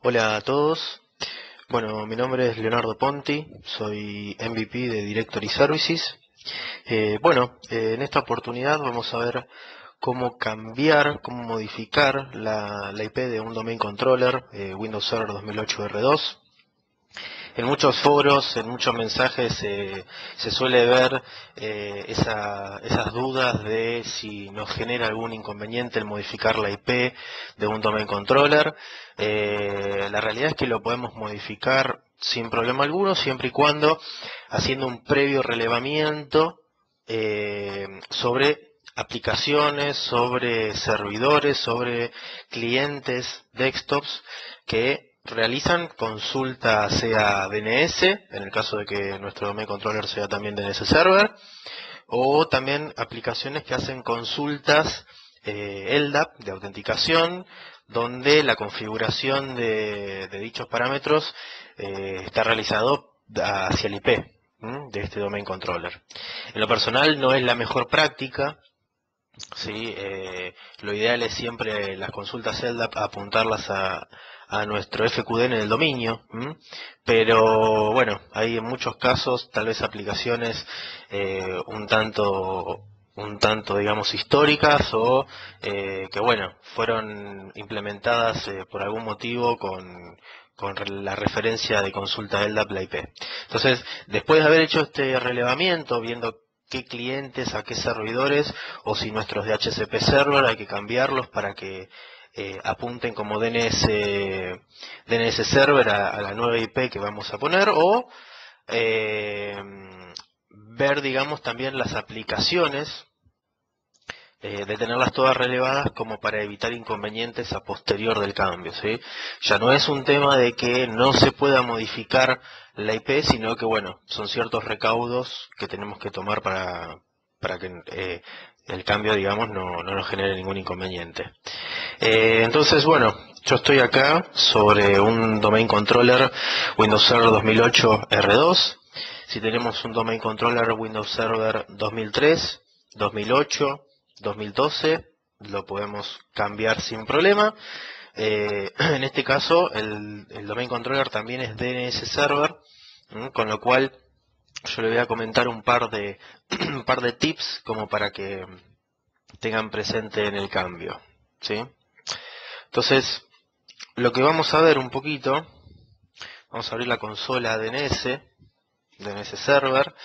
Hola a todos. Bueno, mi nombre es Leonardo Ponti, soy MVP de Directory Services. En esta oportunidad vamos a ver cómo cambiar, cómo modificar la IP de un domain controller Windows Server 2008 R2. En muchos foros, en muchos mensajes se suele ver esas dudas de si nos genera algún inconveniente el modificar la IP de un domain controller. La realidad es que lo podemos modificar sin problema alguno, siempre y cuando haciendo un previo relevamiento sobre aplicaciones, sobre servidores, sobre clientes, desktops que realizan consulta sea DNS, en el caso de que nuestro domain controller sea también DNS server, o también aplicaciones que hacen consultas LDAP de autenticación, donde la configuración de dichos parámetros está realizado hacia el IP de este domain controller. En lo personal no es la mejor práctica. Sí, lo ideal es siempre las consultas LDAP apuntarlas a nuestro FQDN del dominio, pero bueno, hay en muchos casos tal vez aplicaciones un tanto digamos históricas o que bueno, fueron implementadas por algún motivo con la referencia de consulta LDAP la IP. Entonces, después de haber hecho este relevamiento, viendo qué clientes, a qué servidores, o si nuestros DHCP server hay que cambiarlos para que apunten como DNS server a la nueva IP que vamos a poner, o ver, digamos, también las aplicaciones, de tenerlas todas relevadas como para evitar inconvenientes a posterior del cambio, ¿sí? Ya no es un tema de que no se pueda modificar la IP, sino que, bueno, son ciertos recaudos que tenemos que tomar para que el cambio, digamos, no nos genere ningún inconveniente. Entonces, bueno, yo estoy acá sobre un domain controller Windows Server 2008 R2. Si tenemos un domain controller Windows Server 2003, 2008, 2012, lo podemos cambiar sin problema. En este caso, el domain controller también es DNS Server, con lo cual yo le voy a comentar un par de, un par de tips como para que tengan presente en el cambio, ¿sí? Entonces, lo que vamos a ver un poquito, vamos a abrir la consola DNS Server,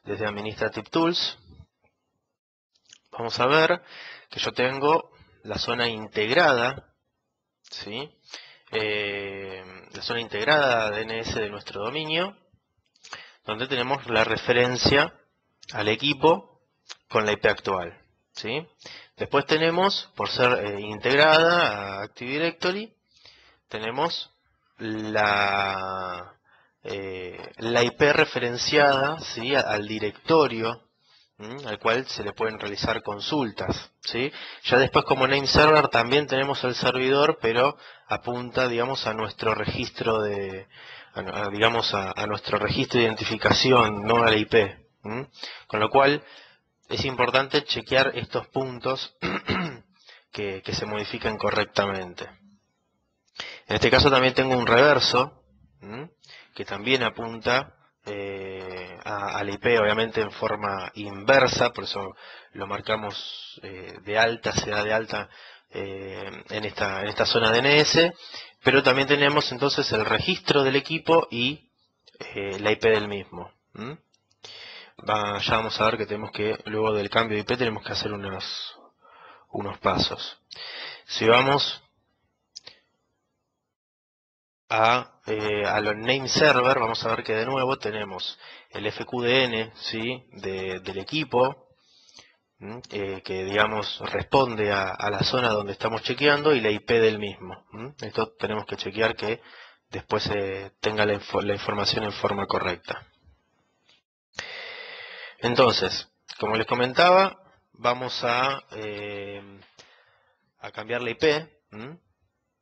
desde Administrative Tools. Vamos a ver que yo tengo la zona integrada, ¿sí? La zona integrada DNS de nuestro dominio, donde tenemos la referencia al equipo con la IP actual, ¿sí? Después tenemos, por ser integrada a Active Directory, tenemos la IP referenciada, ¿sí?, al directorio al cual se le pueden realizar consultas, ¿sí? Ya después como name server también tenemos el servidor, pero apunta, digamos, a nuestro registro a nuestro registro de identificación, no a la IP. Con lo cual es importante chequear estos puntos que se modifican correctamente. En este caso también tengo un reverso que también apunta al IP, obviamente en forma inversa, por eso lo marcamos de alta, se da de alta en esta zona DNS, pero también tenemos entonces el registro del equipo y la IP del mismo. Ya vamos a ver que tenemos que, luego del cambio de IP, tenemos que hacer unos pasos. Si vamos a los name server, vamos a ver que de nuevo tenemos el FQDN, ¿sí?, del equipo, que digamos responde a la zona donde estamos chequeando, y la IP del mismo. Esto tenemos que chequear que después tenga la información en forma correcta. Entonces, como les comentaba, vamos a cambiar la IP.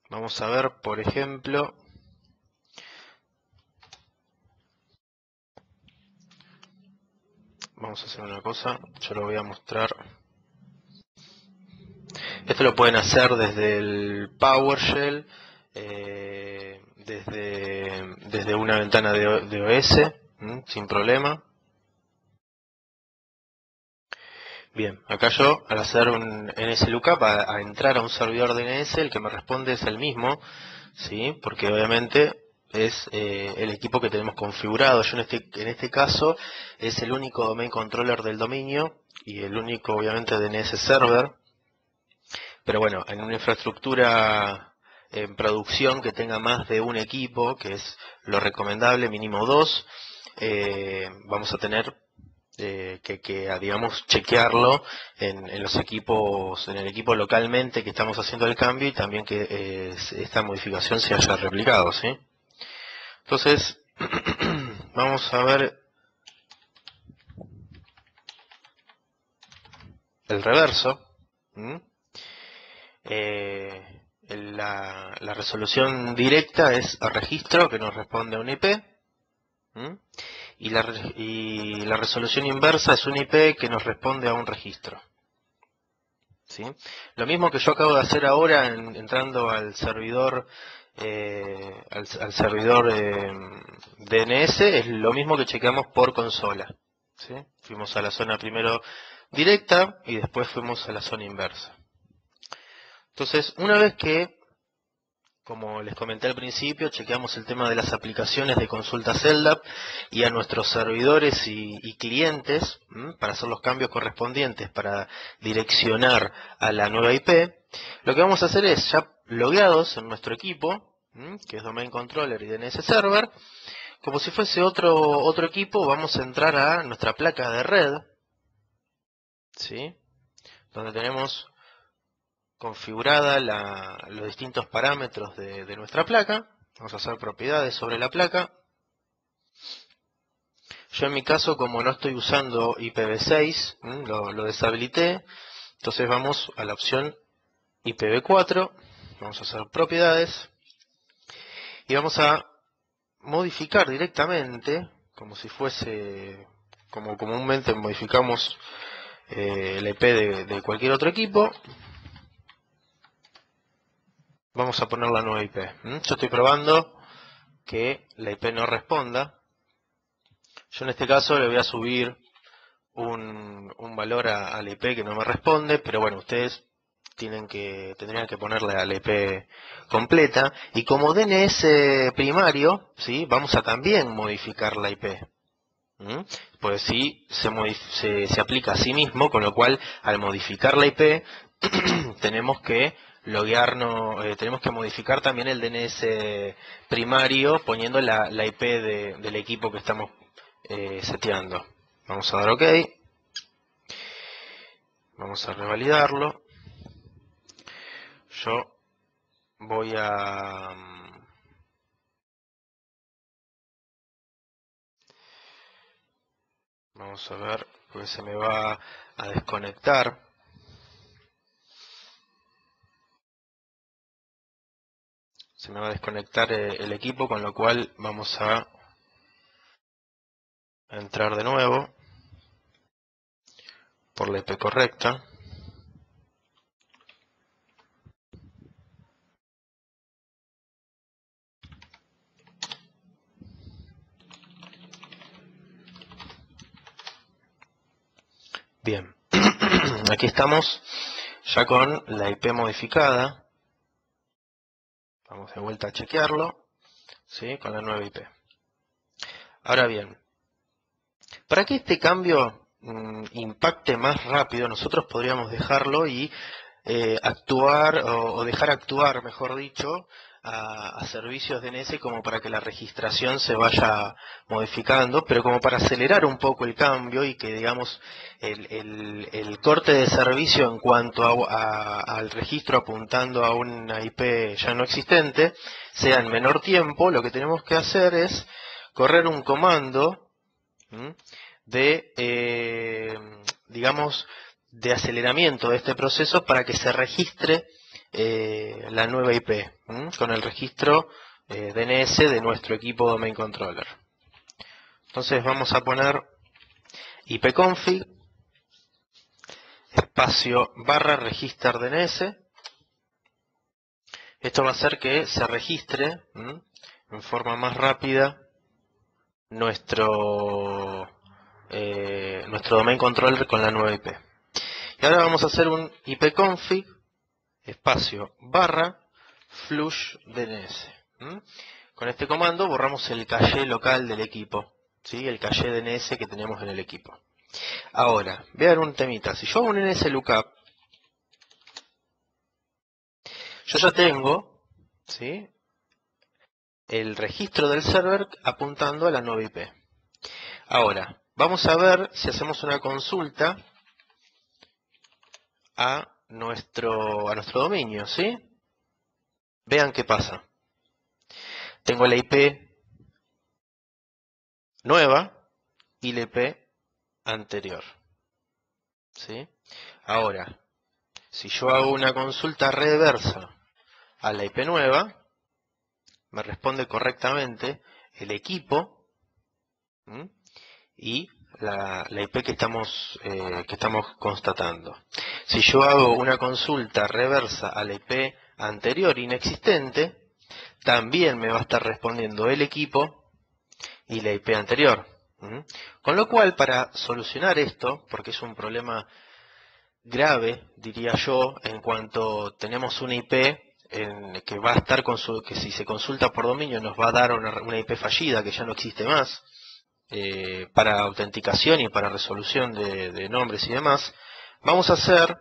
Vamos a ver, por ejemplo, vamos a hacer una cosa, yo lo voy a mostrar. Esto lo pueden hacer desde el PowerShell, desde una ventana de OS, sin problema. Bien, acá yo al hacer un NSLOOKUP a entrar a un servidor DNS, el que me responde es el mismo, ¿sí? Porque obviamente es el equipo que tenemos configurado. Yo en este caso es el único domain controller del dominio y el único obviamente DNS server. Pero bueno, en una infraestructura en producción que tenga más de un equipo, que es lo recomendable, mínimo 2, vamos a tener digamos, chequearlo en los equipos, en el equipo localmente que estamos haciendo el cambio y también que esta modificación se haya replicado, ¿sí? Entonces, vamos a ver el reverso. La resolución directa es a registro que nos responde a un IP. Y la resolución inversa es un IP que nos responde a un registro. ¿Sí? Lo mismo que yo acabo de hacer ahora entrando al servidor DNS, es lo mismo que chequeamos por consola. ¿Sí? Fuimos a la zona primero directa y después fuimos a la zona inversa. Entonces, una vez que, como les comenté al principio, chequeamos el tema de las aplicaciones de consulta LDAP y a nuestros servidores y clientes para hacer los cambios correspondientes para direccionar a la nueva IP. Lo que vamos a hacer es, ya logueados en nuestro equipo, que es Domain Controller y DNS Server, como si fuese otro equipo, vamos a entrar a nuestra placa de red, ¿sí? Donde tenemos configurada los distintos parámetros de nuestra placa. Vamos a hacer propiedades sobre la placa. Yo en mi caso, como no estoy usando IPv6, lo deshabilité. Entonces vamos a la opción IPv4. Vamos a hacer propiedades. Y vamos a modificar directamente, como si fuese, como comúnmente modificamos la IP de cualquier otro equipo. Vamos a poner la nueva IP. Yo estoy probando que la IP no responda. Yo en este caso le voy a subir un valor a la IP que no me responde, pero bueno, ustedes tendrían que ponerle a la IP completa. Y como DNS primario, ¿sí? Vamos a también modificar la IP. Pues sí, se aplica a sí mismo, con lo cual al modificar la IP tenemos que loguearnos, tenemos que modificar también el DNS primario poniendo la IP del equipo que estamos seteando. Vamos a dar OK, vamos a revalidarlo. Yo voy a vamos a ver, porque se me va a desconectar. Se me va a desconectar el equipo, con lo cual vamos a entrar de nuevo por la IP correcta. Bien, aquí estamos ya con la IP modificada. Vamos de vuelta a chequearlo, ¿sí? Con la nueva IP. Ahora bien, para que este cambio impacte más rápido, nosotros podríamos dejarlo y actuar o dejar actuar, mejor dicho, a servicios DNS como para que la registración se vaya modificando, pero como para acelerar un poco el cambio y que, digamos, el corte de servicio en cuanto al registro apuntando a una IP ya no existente sea en menor tiempo, lo que tenemos que hacer es correr un comando digamos, de aceleramiento de este proceso para que se registre la nueva IP con el registro DNS de nuestro equipo Domain Controller. Entonces vamos a poner ipconfig espacio /register DNS Esto va a hacer que se registre en forma más rápida nuestro domain controller con la nueva IP. Y ahora vamos a hacer un ipconfig espacio barra flush DNS. Con este comando borramos el caché local del equipo, ¿sí? El caché DNS que tenemos en el equipo. Ahora, vean un temita. Si yo hago un NS lookup, yo ya tengo, ¿sí?, el registro del server apuntando a la nueva IP. Ahora, vamos a ver si hacemos una consulta a nuestro dominio, ¿sí? Vean qué pasa. Tengo la IP nueva y la IP anterior, ¿sí? Ahora, si yo hago una consulta reversa a la IP nueva, me responde correctamente el equipo y la IP que estamos constatando. Si yo hago una consulta reversa a la IP anterior inexistente, también me va a estar respondiendo el equipo y la IP anterior. Con lo cual, para solucionar esto, porque es un problema grave, diría yo, en cuanto tenemos una IP que va a estar que si se consulta por dominio nos va a dar una IP fallida que ya no existe más, para autenticación y para resolución de nombres y demás, vamos a hacer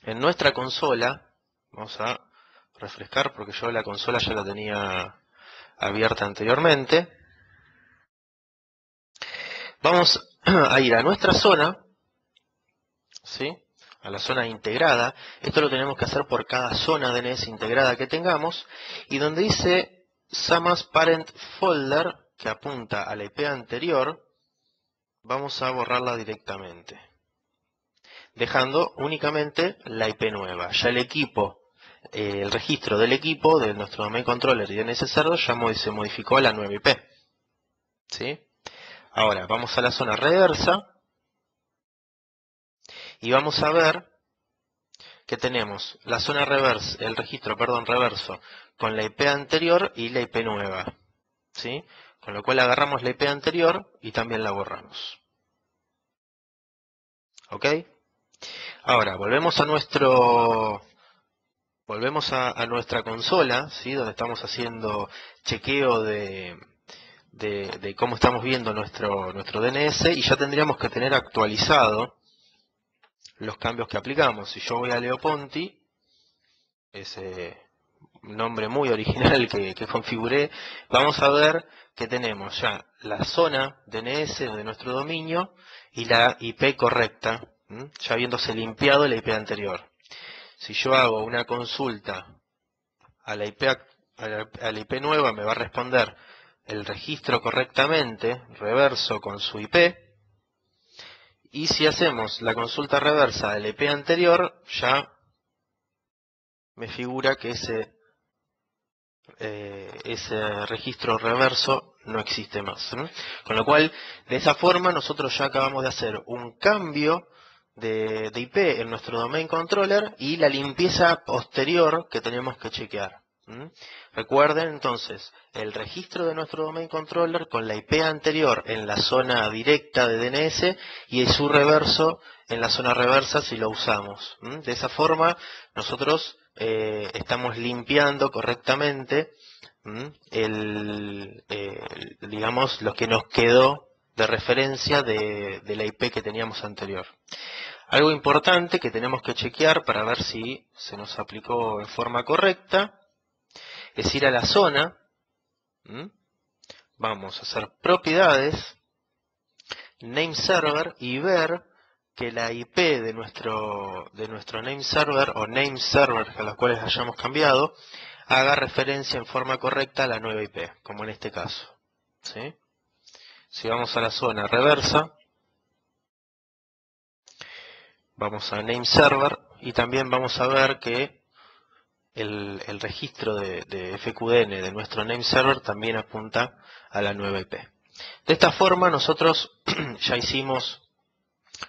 en nuestra consola, vamos a refrescar porque yo la consola ya la tenía abierta anteriormente, vamos a ir a nuestra zona, ¿sí?, a la zona integrada. Esto lo tenemos que hacer por cada zona DNS integrada que tengamos, y donde dice SAMAS Parent Folder, que apunta a la IP anterior, vamos a borrarla directamente, dejando únicamente la IP nueva. Ya el equipo, el registro del equipo, de nuestro domain controller y DNS server, ya se modificó a la nueva IP, ¿sí? Ahora vamos a la zona reversa y vamos a ver que tenemos la zona reversa, el registro, reverso, con la IP anterior y la IP nueva, ¿sí? Con lo cual agarramos la IP anterior y también la borramos. ¿Ok? Ahora, volvemos a nuestra consola, ¿sí?, donde estamos haciendo chequeo de cómo estamos viendo nuestro DNS, y ya tendríamos que tener actualizado los cambios que aplicamos. Si yo voy a Leoponti, ese nombre muy original que configuré, vamos a ver que tenemos ya la zona DNS de nuestro dominio y la IP correcta, ya habiéndose limpiado la IP anterior. Si yo hago una consulta a la IP nueva, me va a responder el registro correctamente, reverso con su IP, y si hacemos la consulta reversa a la IP anterior, ya me figura que ese registro reverso no existe más. Con lo cual, de esa forma, nosotros ya acabamos de hacer un cambio de IP en nuestro domain controller y la limpieza posterior que tenemos que chequear. Recuerden entonces el registro de nuestro domain controller con la IP anterior en la zona directa de DNS y su reverso en la zona reversa si lo usamos. De esa forma nosotros estamos limpiando correctamente digamos, lo que nos quedó de referencia de la IP que teníamos anterior. Algo importante que tenemos que chequear para ver si se nos aplicó en forma correcta es ir a la zona, vamos a hacer propiedades, name server, y ver que la IP de nuestro name server o name server a los cuales hayamos cambiado haga referencia en forma correcta a la nueva IP, como en este caso, ¿sí? Si vamos a la zona reversa, vamos a name server y también vamos a ver que el registro de FQDN de nuestro name server también apunta a la nueva IP. De esta forma nosotros ya hicimos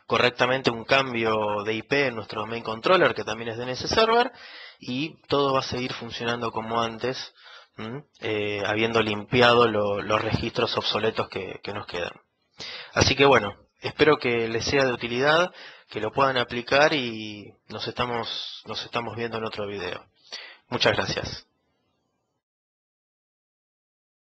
correctamente un cambio de IP en nuestro domain controller, que también es DNS Server, y todo va a seguir funcionando como antes, habiendo limpiado los registros obsoletos que nos quedan. Así que bueno, espero que les sea de utilidad, que lo puedan aplicar y nos estamos viendo en otro video. Muchas gracias.